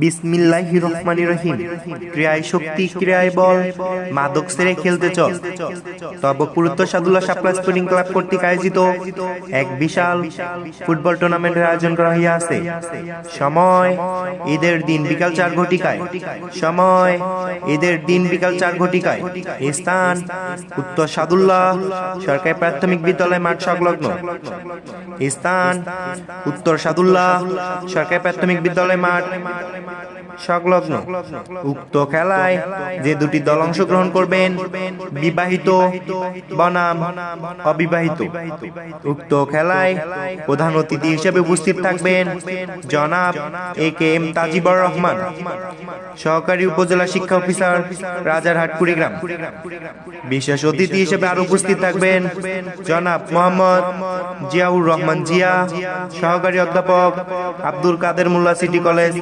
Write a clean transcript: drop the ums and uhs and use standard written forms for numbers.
বিসমিল্লাহির রহমানির রহিম। ক্রিয়ায় শক্তি, ক্রিয়ায় বল, মাদক ছেড়ে খেলতে চল। তবকপুর উত্তর সাদুল্লাহ শাপলা স্পোর্টিং ক্লাব কর্তৃক আয়োজিত এক বিশাল ফুটবল টুর্নামেন্টের আয়োজন করা হইয়াছে। সময় ঈদের দিন বিকাল 4 ঘটিকায়। সময় ঈদের দিন বিকাল 4 ঘটিকায়। স্থান উত্তর সাদুল্লাহ সরকারি প্রাথমিক বিদ্যালয় মাঠ সংলগ্ন। স্থান উত্তর সাদুল্লাহ সরকারি প্রাথমিক বিদ্যালয় মাঠ সংলগ্ন। উক্ত খেলায় যে দুটি দল অংশগ্রহণ করবেন, বিবাহিত বনাম অবিবাহিত। উক্ত খেলায় প্রধান অতিথি হিসেবে উপস্থিত থাকবেন জনাব AKM তাজিবুর রহমান, সহকারী উপজেলা শিক্ষা অফিসার, রাজারহাট, কুড়িগ্রাম। বিশেষ অতিথি হিসেবে আরো উপস্থিত থাকবেন জনাব মোহাম্মদ জিয়াউর রহমান জিয়া, সহকারী অধ্যাপক, আব্দুল কাদের মোল্লা সিটি কলেজ,